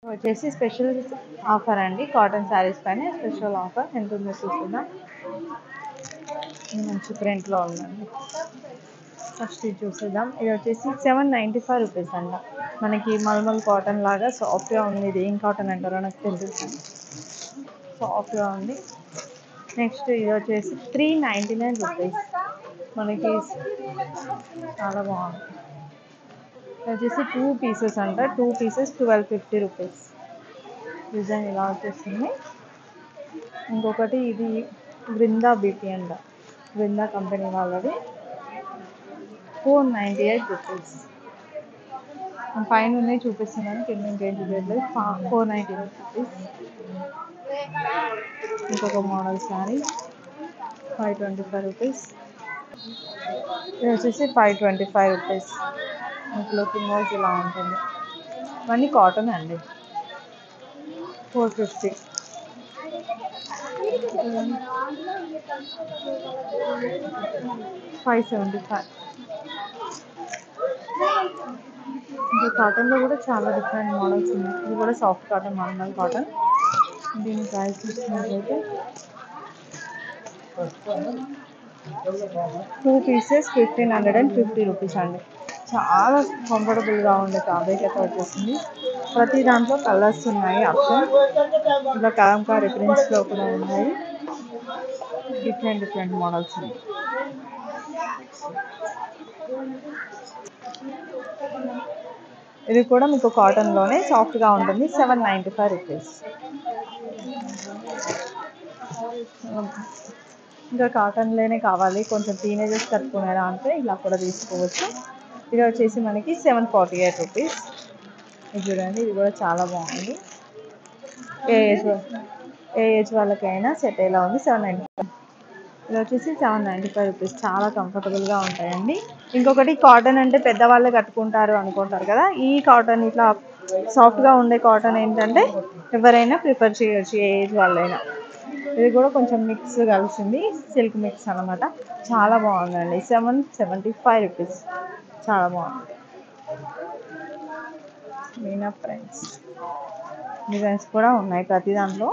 వచ్చేసి special offer అండి. Cotton saris పైన స్పెషల్ ఆఫర్ ఎంత ఉందో చూసుకుందాం. మంచి ప్రింట్లో ఉందండి. ఫస్ట్ ఇది చూసేద్దాం. ఇది వచ్చేసి 795 రూపీస్ అంట. మనకి మల్మల్ కాటన్ లాగా సాఫ్ట్గా ఉంది. ఇది ఏం కాటన్ అంటారో నాకు తెలియదు, సాఫ్ట్గా ఉంది. నెక్స్ట్ ఇది వచ్చేసి 399 రూపీస్. మనకి చాలా బాగుంది. ఇది వచ్చేసి 2 పీసెస్ అంట. 2 పీసెస్ 1250 రూపీస్. డిజైన్ ఇలా వచ్చేస్తుంది. ఇంకొకటి ఇది బృందా బ్యూటీ అంట, బృందా కంపెనీ వాళ్ళది. 498 రూపీస్. పైన ఉన్నాయి చూపిస్తున్నాను, కింద ఇంకేం చూపించలేదు. 499 రూపీస్. ఇంకొక మోడల్ శారీ 525 రూపీస్. ఇది వచ్చేసి 525 రూపీస్. మీకు లుకింగ్ వైజ్ ఇలా ఉంటుంది. ఇవన్నీ కాటన్ అండి. 450. 575. ఇంకా కాటన్లో కూడా చాలా డిఫరెంట్ మోడల్స్ ఉన్నాయి. ఇది కూడా సాఫ్ట్ కాటన్, నార్మల్ కాటన్. దీని ప్రైస్ చూసినట్లయితే 2 పీసెస్ 1550 రూపీస్ అండి. చాలా కంఫర్టబుల్గా ఉండే ఫ్యాబ్రిక్ అయితే వచ్చేసింది. ప్రతి దాంట్లో కలర్స్ ఉన్నాయి ఆప్షన్. ఇలా కలంకారీ ప్రింట్స్లో కూడా ఉన్నాయి. డిఫరెంట్ మోడల్స్ ఉన్నాయి. ఇది కూడా మీకు కాటన్లోనే సాఫ్ట్గా ఉంటుంది. 795 రూపీస్. ఇంకా కాటన్లోనే కావాలి, కొంచెం టీనేజర్స్ కట్టుకునేలా అంటే ఇలా కూడా తీసుకోవచ్చు. ఇది వచ్చేసి మనకి 748 రూపీస్. ఇది చూడండి, ఇది కూడా చాలా బాగుంది. ఏ ఏజ్ వాళ్ళకైనా సెట్ అయ్యేలా ఉంది. 795. ఇది వచ్చేసి 795 రూపీస్. చాలా కంఫర్టబుల్గా ఉంటాయండి. ఇంకొకటి కాటన్ అంటే పెద్దవాళ్ళే కట్టుకుంటారు అనుకుంటారు కదా, ఈ కాటన్ ఇట్లా సాఫ్ట్గా ఉండే కాటన్ ఏంటంటే ఎవరైనా ప్రిఫర్ చేయొచ్చు, ఏ ఏజ్ వాళ్ళైనా. ఇది కూడా కొంచెం మిక్స్ కలిసింది, సిల్క్ మిక్స్ అనమాట. చాలా బాగుందండి. 775 రూపీస్. చాలా బాగుంది. మీనా ప్రింట్స్ డిజైన్స్ కూడా ఉన్నాయి ప్రతి దాంట్లో.